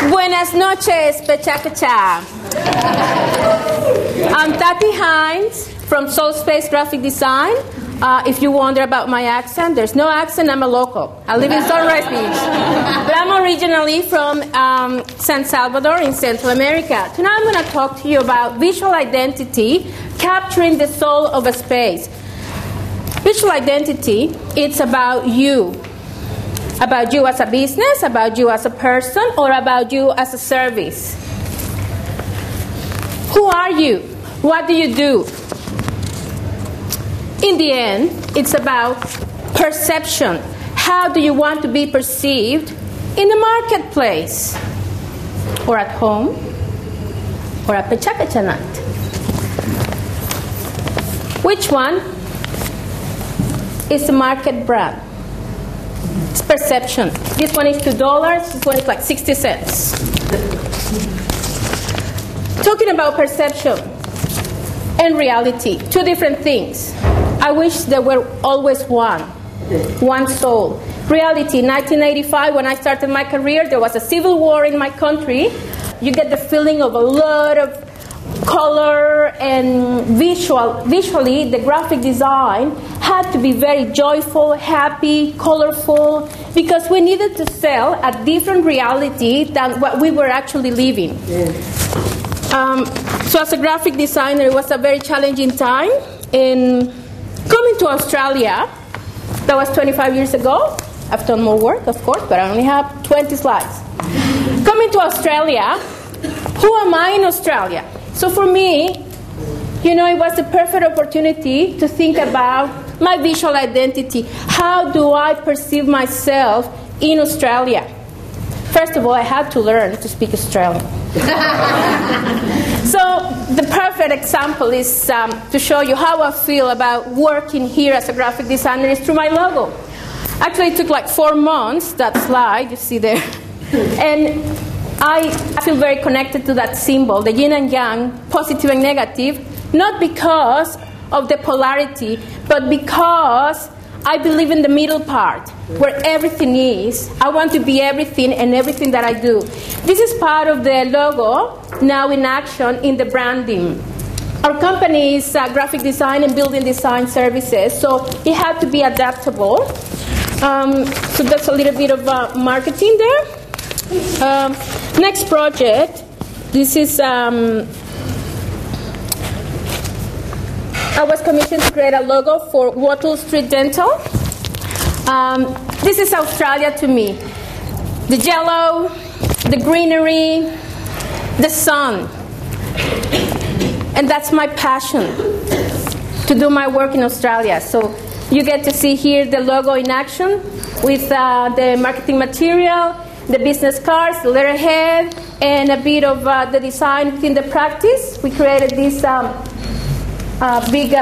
Buenas noches, Pechacacha. I'm Tati Hines from Soul Space Graphic Design. If you wonder about my accent, there's no accent, I'm a local. I live in Sunrise Beach. But I'm originally from San Salvador in Central America. Tonight I'm going to talk to you about visual identity, capturing the soul of a space. Visual identity, it's about you. About you as a business, about you as a person, or about you as a service. Who are you? What do you do? In the end, it's about perception. How do you want to be perceived in the marketplace? Or at home? Or at Pechacacha night? Which one is the market brand? It's perception. This one is $2, this one is like 60 cents. Talking about perception and reality, two different things. I wish there were always one soul. Reality, 1985, when I started my career, there was a civil war in my country. You get the feeling of a lot of color and visually, the graphic design had to be very joyful, happy, colorful, because we needed to sell a different reality than what we were actually living. So as a graphic designer, it was a very challenging time. And coming to Australia, that was 25 years ago. I've done more work, of course, but I only have 20 slides. Coming to Australia, who am I in Australia? So for me, it was the perfect opportunity to think about my visual identity. How do I perceive myself in Australia? First of all, I had to learn to speak Australian. So the perfect example is to show you how I feel about working here as a graphic designer is through my logo. Actually, it took like 4 months, that slide you see there. And I feel very connected to that symbol, the yin and yang, positive and negative, not because of the polarity, but because I believe in the middle part, where everything is. I want to be everything and everything that I do. This is part of the logo, now in action, in the branding. Our company is graphic design and building design services, so it had to be adaptable. So that's a little bit of marketing there. Next project, this is, I was commissioned to create a logo for Wattle Street Dental. This is Australia to me. The yellow, the greenery, the sun. And that's my passion, to do my work in Australia. So you get to see here the logo in action with the marketing material, the business cards, the letterhead, and a bit of the design within the practice. We created this big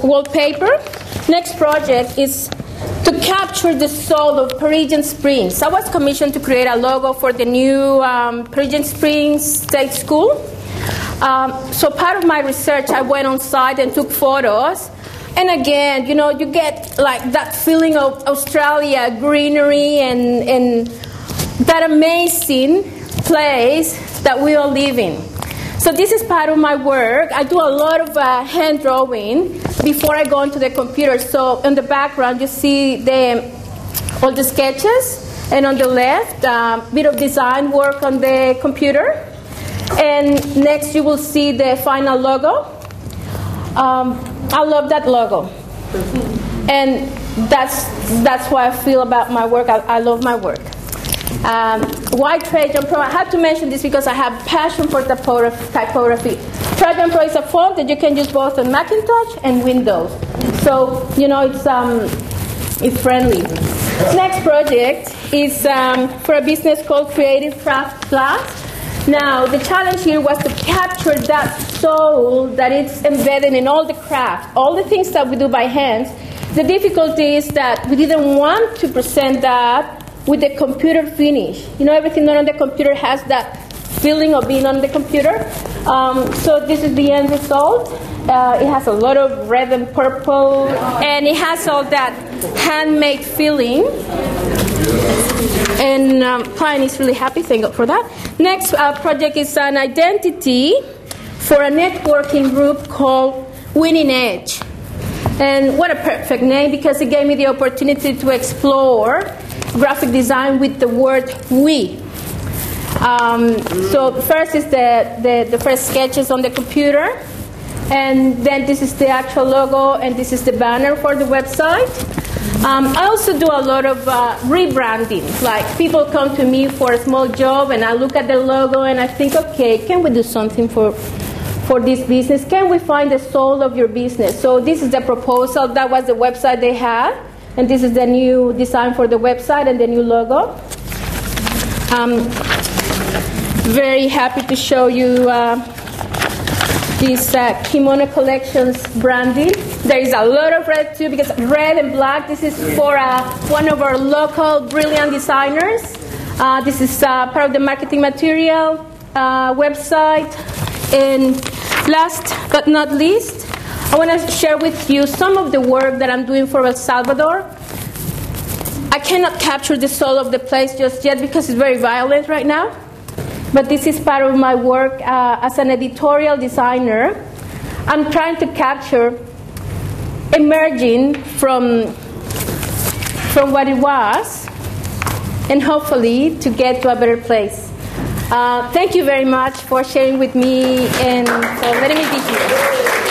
wallpaper. Next project is to capture the soul of Parisian Springs. I was commissioned to create a logo for the new Parisian Springs State School. So part of my research, I went on site and took photos. And again, you get like that feeling of Australia, greenery, and that amazing place that we all live in. So this is part of my work. I do a lot of hand drawing before I go into the computer. So in the background, you see all the sketches, and on the left, a bit of design work on the computer. And next, you will see the final logo. I love that logo, and that's why I feel about my work. I love my work. Why Trajan Pro? I have to mention this because I have passion for typography. Trajan Pro is a font that you can use both on Macintosh and Windows. So it's friendly. Next project is for a business called Creative Craft Plus. Now, the challenge here was to capture that soul that is embedded in all the craft, all the things that we do by hands. The difficulty is that we didn't want to present that with the computer finish. Everything done on the computer has that feeling of being on the computer. So this is the end result. It has a lot of red and purple, and it has all that handmade feeling. And client is really happy, thank God for that. Next project is an identity for a networking group called Winning Edge. And what a perfect name, because it gave me the opportunity to explore graphic design with the word we. So first is the first sketches on the computer, and then this is the actual logo, and this is the banner for the website. I also do a lot of rebranding. Like, people come to me for a small job, and I look at the logo, and I think, okay, can we do something for this business? Can we find the soul of your business? So this is the proposal. That was the website they had, and this is the new design for the website and the new logo. Very happy to show you this Kimono Collections branding. There is a lot of red too, because red and black, this is for one of our local brilliant designers. This is part of the marketing material website. And last but not least, I want to share with you some of the work that I'm doing for El Salvador. I cannot capture the soul of the place just yet because it's very violent right now. But this is part of my work as an editorial designer. I'm trying to capture emerging from what it was, and hopefully to get to a better place. Thank you very much for sharing with me and for letting me be here.